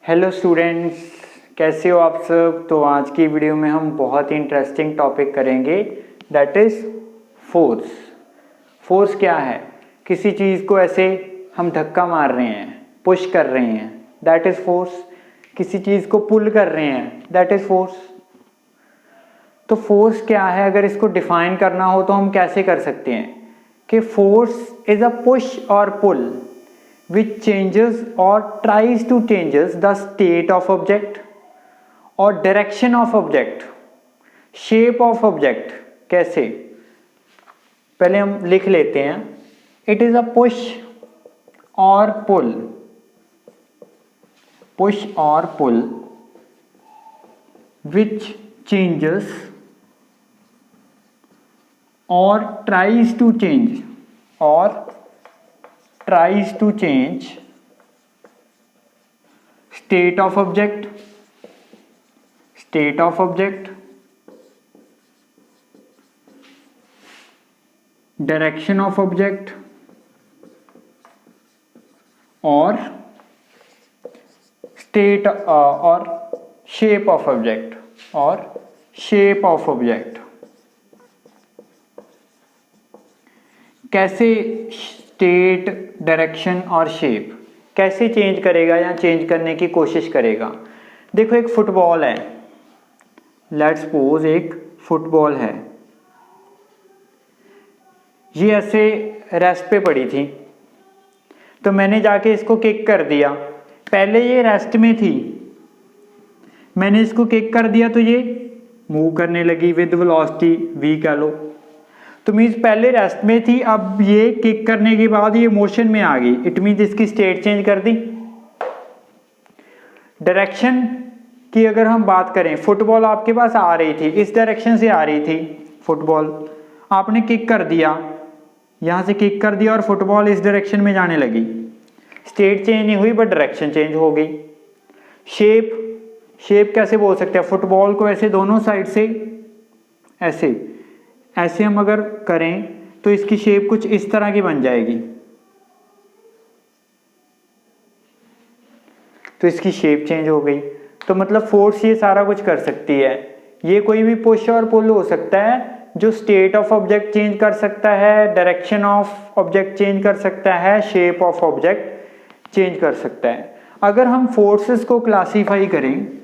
Hello students, कैसे हो आप सब। तो आज की वीडियो में हम बहुत ही इंटरेस्टिंग टॉपिक करेंगे, दैट इज़ फोर्स। फोर्स क्या है? किसी चीज़ को ऐसे हम धक्का मार रहे हैं, पुश कर रहे हैं, दैट इज़ फोर्स। किसी चीज़ को पुल कर रहे हैं, दैट इज़ फोर्स। तो फोर्स क्या है, अगर इसको डिफाइन करना हो तो हम कैसे कर सकते हैं कि फोर्स इज़ अ पुश और पुल which changes or tries to changes the state of object or direction of object, shape of object। कैसे? पहले हम लिख लेते हैं, it is a push or pull, push or pull which changes or tries to change or tries to change state of object, state of object, direction of object और state और shape of object और shape of object। कैसे state, direction और shape कैसे change करेगा या change करने की कोशिश करेगा? देखो, एक फुटबॉल है, लेट्स सपोज एक फुटबॉल है, ये ऐसे रेस्ट पे पड़ी थी, तो मैंने जाके इसको किक कर दिया। पहले ये रेस्ट में थी, मैंने इसको किक कर दिया तो ये मूव करने लगी विद वेलोसिटी v कह लो। तो मीन्स पहले रेस्ट में थी, अब ये किक करने के बाद ये मोशन में आ गई, इट मीन्स इसकी स्टेट चेंज कर दी। डायरेक्शन की अगर हम बात करें, फुटबॉल आपके पास आ रही थी, इस डायरेक्शन से आ रही थी फुटबॉल, आपने किक कर दिया, यहाँ से किक कर दिया और फुटबॉल इस डायरेक्शन में जाने लगी, स्टेट चेंज नहीं हुई बट डायरेक्शन चेंज हो गई। शेप, शेप कैसे बोल सकते हैं? फुटबॉल को ऐसे दोनों साइड से ऐसे ऐसे हम अगर करें तो इसकी शेप कुछ इस तरह की बन जाएगी, तो इसकी शेप चेंज हो गई। तो मतलब फोर्स ये सारा कुछ कर सकती है। ये कोई भी पुश और पुल हो सकता है, जो स्टेट ऑफ ऑब्जेक्ट चेंज कर सकता है, डायरेक्शन ऑफ ऑब्जेक्ट चेंज कर सकता है, शेप ऑफ ऑब्जेक्ट चेंज कर सकता है। अगर हम फोर्सेस को क्लासीफाई करें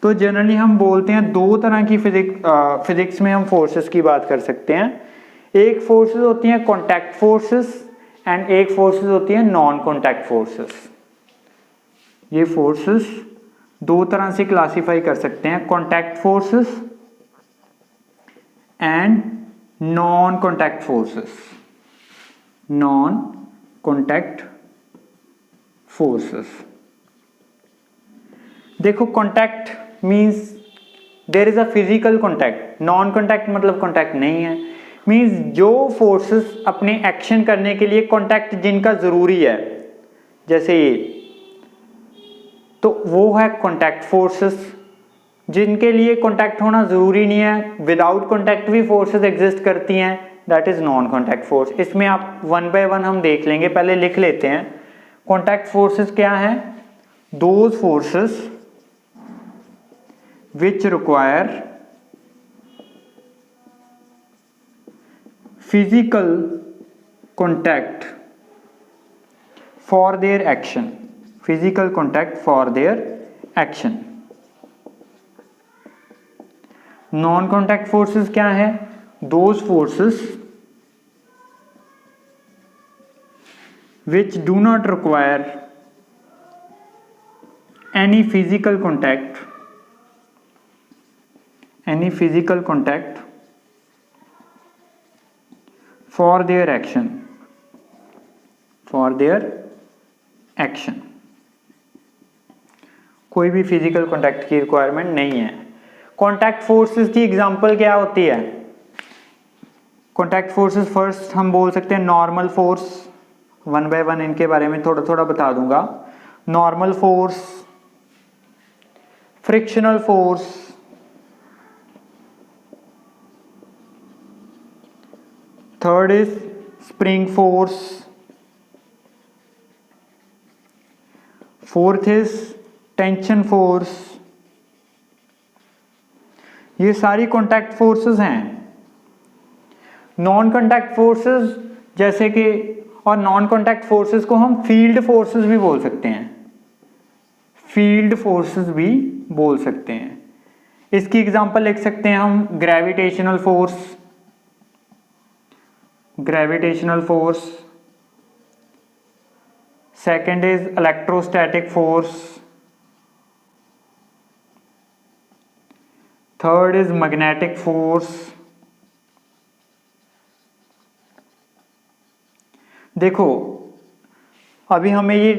तो जनरली हम बोलते हैं दो तरह की फिजिक्स में हम फोर्सेस की बात कर सकते हैं। एक फोर्सेस होती हैं कॉन्टैक्ट फोर्सेस एंड एक फोर्सेस होती हैं नॉन कॉन्टैक्ट फोर्सेस। ये फोर्सेस दो तरह से क्लासीफाई कर सकते हैं, contact forces and non contact forces. Non contact forces, देखो contact means there is a physical contact, non contact मतलब कॉन्टैक्ट नहीं है। मीन्स जो फोर्सेस अपने एक्शन करने के लिए कॉन्टैक्ट जिनका जरूरी है, जैसे ये, तो वो है कॉन्टैक्ट फोर्सेस। जिनके लिए कॉन्टैक्ट होना जरूरी नहीं है, विदाउट कॉन्टैक्ट भी फोर्सेस एग्जिस्ट करती हैं, that is non contact force. इसमें आप वन बाय वन हम देख लेंगे, पहले लिख लेते हैं। कॉन्टैक्ट फोर्सेस क्या है? Those forces which require physical contact for their action, physical contact for their action। non contact forces क्या है? those forces which do not require any physical contact, any physical contact for their action, for their action। कोई भी physical contact की requirement नहीं है। Contact forces की example क्या होती है? कॉन्टैक्ट फोर्सेस फर्स्ट हम बोल सकते हैं normal force, one by one इनके बारे में थोड़ा थोड़ा बता दूंगा। Normal force, frictional force, third is spring force, fourth is tension force, ये सारी कॉन्टैक्ट फोर्सेस हैं। नॉन कॉन्टैक्ट फोर्सेस जैसे कि, और नॉन कॉन्टैक्ट फोर्सेस को हम फील्ड फोर्सेस भी बोल सकते हैं, फील्ड फोर्सेस भी बोल सकते हैं। इसकी एग्जांपल लिख सकते हैं हम gravitational force, gravitational force. Second is electrostatic force, third is magnetic force. देखो अभी हमें ये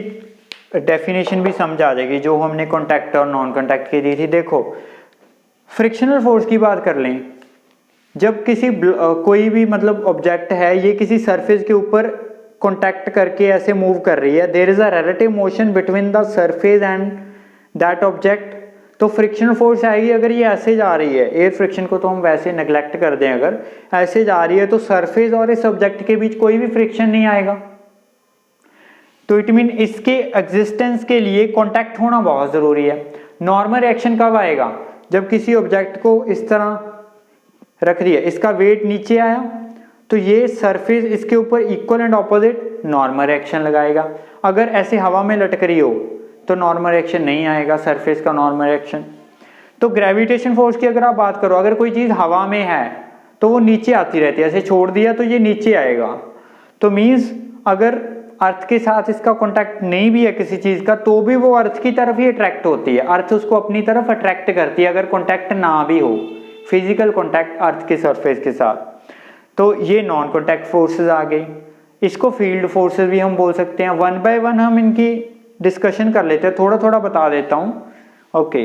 डेफिनेशन भी समझ आ जाएगी जो हमने कॉन्टैक्ट और नॉन कॉन्टैक्ट की दी थी। देखो फ्रिक्शनल फोर्स की बात कर लें, जब किसी कोई भी मतलब ऑब्जेक्ट है, ये किसी सरफेस के ऊपर कॉन्टैक्ट करके ऐसे मूव कर रही है, there is a relative motion between the surface and that object, तो फ्रिक्शनल फोर्स आएगी। अगर ये ऐसे जा रही है, एयर फ्रिक्शन को तो हम वैसे नेग्लेक्ट कर दें, अगर ऐसे जा रही है तो सरफेस और इस ऑब्जेक्ट के बीच कोई भी फ्रिक्शन नहीं आएगा। तो इट मीन इसके एग्जिस्टेंस के लिए कॉन्टैक्ट होना बहुत जरूरी है। नॉर्मल रिएक्शन कब आएगा? जब किसी ऑब्जेक्ट को इस तरह रख दिया, इसका वेट नीचे आया, तो ये सरफेस इसके ऊपर equal and opposite normal reaction लगाएगा। अगर ऐसे हवा में लटक रही हो तो नॉर्मल रिएक्शन नहीं आएगा, सरफेस का नॉर्मल रिएक्शन। तो ग्रेविटेशन फोर्स की अगर आप बात करो, अगर कोई चीज हवा में है तो वो नीचे आती रहती है, ऐसे छोड़ दिया तो ये नीचे आएगा। तो मीन्स अगर अर्थ के साथ इसका कांटेक्ट नहीं भी है किसी चीज का, तो भी वो अर्थ की तरफ ही अट्रैक्ट होती है, अर्थ उसको अपनी तरफ अट्रैक्ट करती है, अगर कांटेक्ट ना भी हो, फिजिकल कांटेक्ट अर्थ के सरफेस के साथ। तो ये नॉन कांटेक्ट फोर्सेस आ गई। इसको फील्ड फोर्सेस भी हम बोल सकते हैं। वन बाय वन हम इनकी डिस्कशन कर लेते हैं, थोड़ा थोड़ा बता देता हूं। ओके,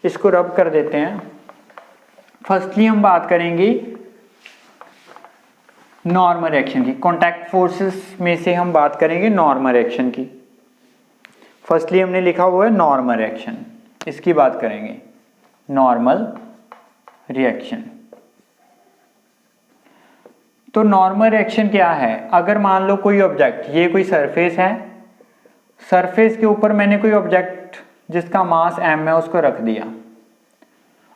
इसको रब कर देते हैं। फर्स्टली हम बात करेंगे नॉर्मल रिएक्शन की। कांटेक्ट फोर्सेस में से हम बात करेंगे नॉर्मल रिएक्शन की। फर्स्टली हमने लिखा हुआ है नॉर्मल रिएक्शन, इसकी बात करेंगे, नॉर्मल रिएक्शन। तो नॉर्मल रिएक्शन क्या है? अगर मान लो कोई ऑब्जेक्ट, ये कोई सरफेस है, सरफेस के ऊपर मैंने कोई ऑब्जेक्ट जिसका मास m है उसको रख दिया,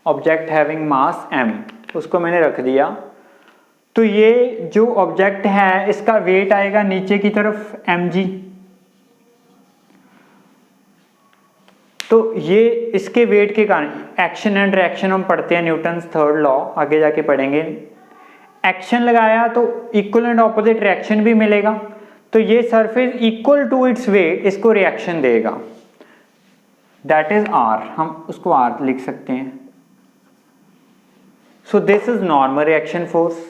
ऑब्जेक्ट हैविंग मास m, उसको मैंने रख दिया, तो ये जो ऑब्जेक्ट है इसका वेट आएगा नीचे की तरफ mg। तो ये इसके वेट के कारण एक्शन एंड रिएक्शन हम पढ़ते हैं, न्यूटन्स थर्ड लॉ आगे जाके पढ़ेंगे। एक्शन लगाया तो इक्वल एंड ऑपोजिट रिएक्शन भी मिलेगा, तो ये surface equal to its weight इसको रिएक्शन देगा, दैट इज r, हम उसको r लिख सकते हैं। So this is normal reaction force.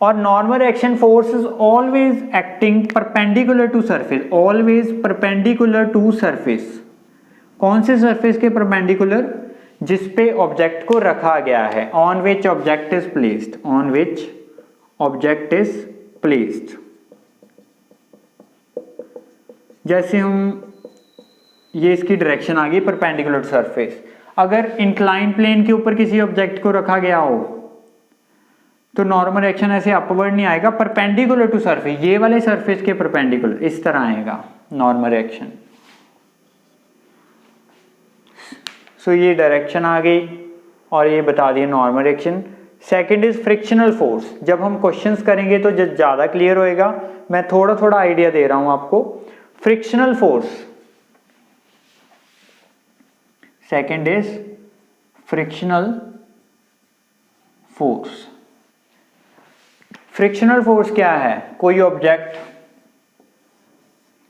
और normal reaction force is always acting perpendicular to surface, always perpendicular to surface. कौन से सरफेस के परपेंडिकुलर? जिस पे ऑब्जेक्ट को रखा गया है, on which object is placed, on which object is placed. जैसे हम, ये इसकी डायरेक्शन आ गई परपेंडिकुलर टू सरफेस। अगर इंक्लाइन प्लेन के ऊपर किसी ऑब्जेक्ट को रखा गया हो तो नॉर्मल रिएक्शन ऐसे अपवर्ड नहीं आएगा, परपेंडिकुलर टू सरफेस, ये वाले सरफेस के परपेंडिकुलर इस तरह आएगा नॉर्मल रिएक्शन। सो ये डायरेक्शन आ गई और ये बता दिए normal reaction. Second is frictional force. जब हम क्वेश्चंस करेंगे तो ज़्यादा क्लियर होएगा, मैं थोड़ा थोड़ा आइडिया दे रहा हूं आपको। Frictional force, second is frictional force. Frictional force क्या है? कोई ऑब्जेक्ट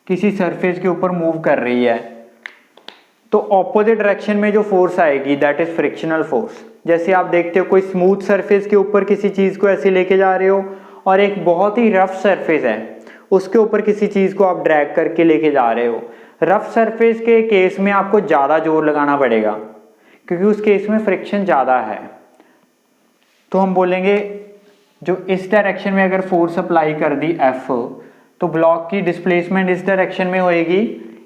किसी सरफेस के ऊपर मूव कर रही है तो ऑपोजिट डायरेक्शन में जो फोर्स आएगी दैट इज फ्रिक्शनल फोर्स। जैसे आप देखते हो कोई स्मूथ सरफेस के ऊपर किसी चीज को ऐसे लेके जा रहे हो और एक बहुत ही रफ सरफेस है उसके ऊपर किसी चीज को आप ड्रैग करके लेके जा रहे हो। रफ सरफेस के केस में आपको ज्यादा जोर लगाना पड़ेगा क्योंकि उस केस में फ्रिक्शन ज्यादा है। तो हम बोलेंगे जो इस डायरेक्शन में अगर फोर्स अप्लाई कर दी F, तो ब्लॉक की डिस्प्लेसमेंट इस डायरेक्शन में होएगी,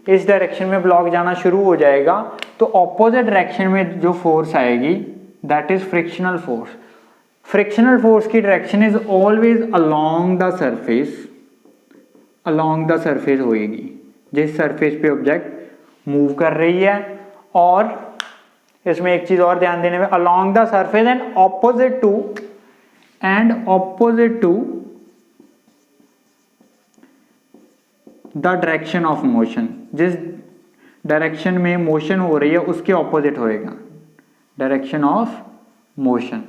इस डायरेक्शन में ब्लॉक जाना शुरू हो जाएगा, तो ऑपोजिट डायरेक्शन में जो फोर्स आएगी that is frictional force. Frictional force की direction is always along the surface, along the surface होएगी, जिस सरफेस पे ऑब्जेक्ट मूव कर रही है। और इसमें एक चीज और ध्यान देने में, along the surface and opposite to the direction of motion, जिस डायरेक्शन में मोशन हो रही है उसके ऑपोजिट होएगा, डायरेक्शन ऑफ मोशन।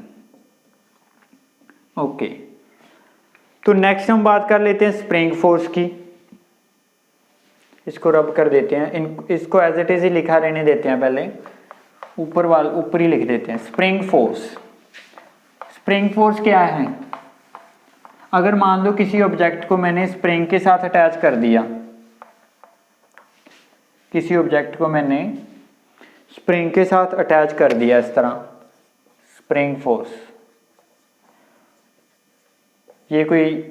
ओके, तो नेक्स्ट हम बात कर लेते हैं स्प्रिंग फोर्स की। इसको रब कर देते हैं, इसको एज इट इज ही लिखा रहने देते हैं, पहले ऊपर ही लिख देते हैं। स्प्रिंग फोर्स क्या है? अगर मान लो किसी ऑब्जेक्ट को मैंने स्प्रिंग के साथ अटैच कर दिया, किसी ऑब्जेक्ट को मैंने स्प्रिंग के साथ अटैच कर दिया इस तरह, स्प्रिंग फोर्स, ये कोई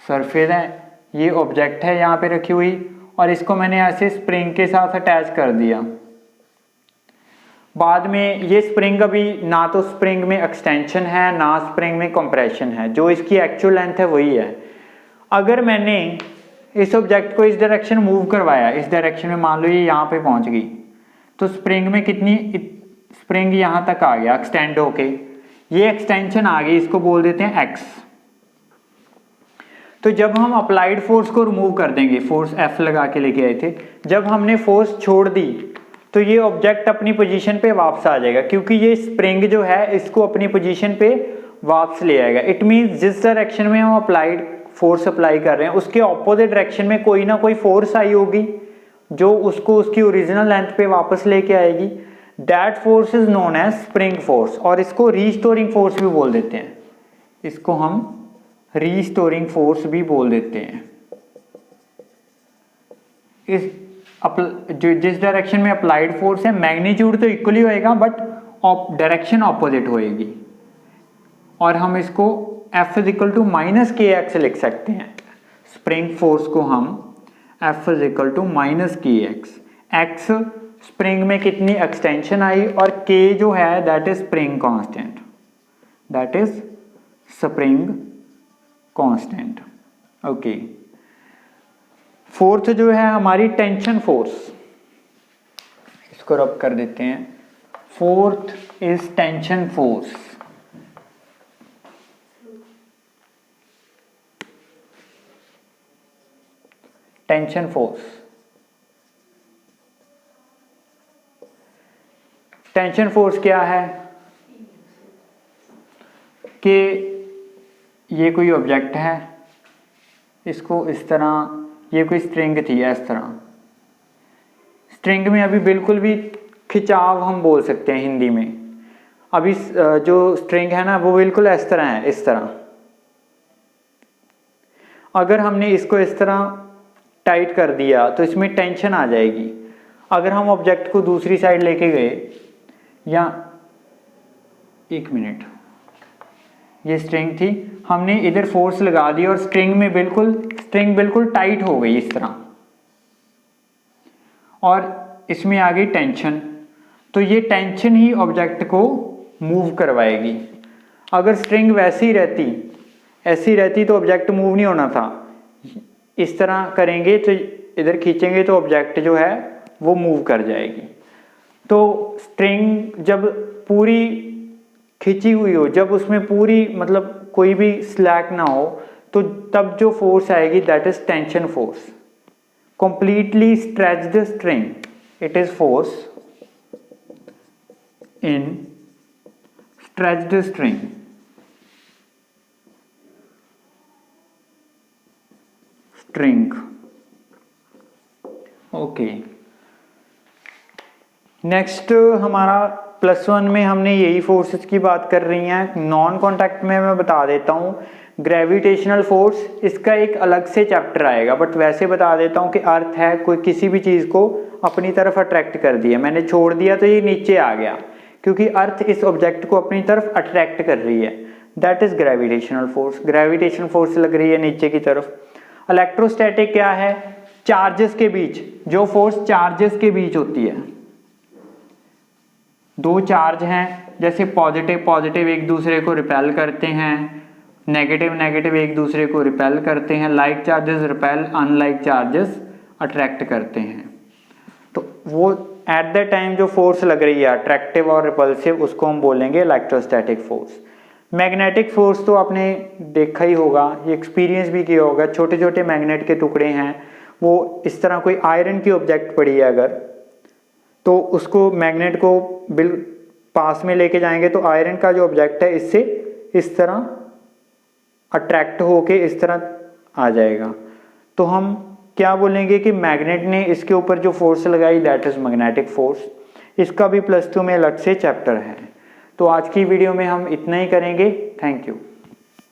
सरफेस है, ये ऑब्जेक्ट है यहाँ पे रखी हुई, और इसको मैंने ऐसे स्प्रिंग के साथ अटैच कर दिया। बाद में ये स्प्रिंग अभी ना तो स्प्रिंग में एक्सटेंशन है ना स्प्रिंग में कंप्रेशन है, जो इसकी एक्चुअल लेंथ है वही है। अगर मैंने इस ऑब्जेक्ट को इस डायरेक्शन मूव करवाया, इस डायरेक्शन में मान लो ये यहाँ पे पहुंच गई, तो स्प्रिंग में कितनी, स्प्रिंग यहाँ तक आ गया एक्सटेंड होके, ये एक्सटेंशन आ गई, इसको बोल देते हैं एक्स। तो जब हम अप्लाइड फोर्स को रिमूव कर देंगे, फोर्स एफ लगा के लेके आए थे, जब हमने फोर्स छोड़ दी तो ये ऑब्जेक्ट अपनी पोजीशन पे वापस आ जाएगा, क्योंकि ये स्प्रिंग जो है इसको अपनी पोजीशन पे वापस ले आएगा। इट मींस जिस डायरेक्शन में हम अप्लाइड फोर्स अप्लाई कर रहे हैं उसके ऑपोजिट डायरेक्शन में कोई ना कोई फोर्स आई होगी जो उसको उसकी ओरिजिनल लेंथ पे वापस लेके आएगी। That force is known as spring force, और इसको रीस्टोरिंग फोर्स भी बोल देते हैं, इसको हम रीस्टोरिंग फोर्स भी बोल देते हैं। इस जो जिस डायरेक्शन में अप्लाइड फोर्स है, मैग्नीट्यूड तो इक्वली होएगा बट डायरेक्शन ऑपोजिट होएगी, और हम इसको F is equal to minus K X लिख सकते हैं। स्प्रिंग फोर्स को हम F is equal to minus K X, X spring में कितनी एक्सटेंशन आई, और K जो है that is spring constant, that is spring constant. Okay, fourth जो है हमारी टेंशन फोर्स, इसको रब कर देते हैं। Fourth is tension force. Tension force, tension force क्या है कि ये कोई ऑब्जेक्ट है, इसको इस तरह, ये कोई स्ट्रिंग थी इस तरह, स्ट्रिंग में अभी बिल्कुल भी खिंचाव हम बोल सकते हैं हिंदी में, अभी जो स्ट्रिंग है ना वो बिल्कुल इस तरह है, इस तरह। अगर हमने इसको इस तरह टाइट कर दिया तो इसमें टेंशन आ जाएगी। अगर हम ऑब्जेक्ट को दूसरी साइड लेके गए, या एक मिनट, ये स्ट्रिंग थी, हमने इधर फोर्स लगा दी और स्ट्रिंग बिल्कुल टाइट हो गई इस तरह, और इसमें आ गई टेंशन, तो ये टेंशन ही ऑब्जेक्ट को मूव करवाएगी। अगर स्ट्रिंग वैसी रहती, ऐसी रहती तो ऑब्जेक्ट मूव नहीं होना था। इस तरह करेंगे तो इधर खींचेंगे तो ऑब्जेक्ट जो है वो मूव कर जाएगी। तो स्ट्रिंग जब पूरी खिंची हुई हो, जब उसमें पूरी मतलब कोई भी स्लैक ना हो, तो तब जो फोर्स आएगी that is tension force. Completely stretched string, it is force in stretched string. String, okay. Next हमारा +1 में हमने यही फोर्सेस की बात कर रही हैं। नॉन कॉन्टैक्ट में मैं बता देता हूँ ग्रेविटेशनल फोर्स, इसका एक अलग से चैप्टर आएगा, बट वैसे बता देता हूँ कि अर्थ है, कोई किसी भी चीज़ को अपनी तरफ अट्रैक्ट कर दिया, मैंने छोड़ दिया तो ये नीचे आ गया, क्योंकि अर्थ इस ऑब्जेक्ट को अपनी तरफ अट्रैक्ट कर रही है, that is gravitational force. Gravitational force लग रही है नीचे की तरफ। इलेक्ट्रोस्टैटिक क्या है? चार्जेस के बीच, जो फोर्स चार्जेस के बीच होती है, दो चार्ज हैं, जैसे पॉजिटिव पॉजिटिव एक दूसरे को रिपेल करते हैं, नेगेटिव नेगेटिव एक दूसरे को रिपेल करते हैं, like charges repel, unlike charges attract करते हैं। वो एट द टाइम जो फोर्स लग रही है अट्रैक्टिव और रिपल्सिव, उसको हम बोलेंगे इलेक्ट्रोस्टैटिक फोर्स। मैग्नेटिक फोर्स तो आपने देखा ही होगा, ये एक्सपीरियंस भी किया होगा, छोटे छोटे मैग्नेट के टुकड़े हैं, वो इस तरह कोई आयरन की ऑब्जेक्ट पड़ी है अगर, तो उसको मैग्नेट को बिल पास में लेके जाएंगे तो आयरन का जो ऑब्जेक्ट है इससे इस तरह अट्रैक्ट होके इस तरह आ जाएगा। तो हम क्या बोलेंगे कि मैग्नेट ने इसके ऊपर जो फोर्स लगाई दैट इज मैग्नेटिक फोर्स। इसका भी +2 में अलग से चैप्टर है। तो आज की वीडियो में हम इतना ही करेंगे। Thank you.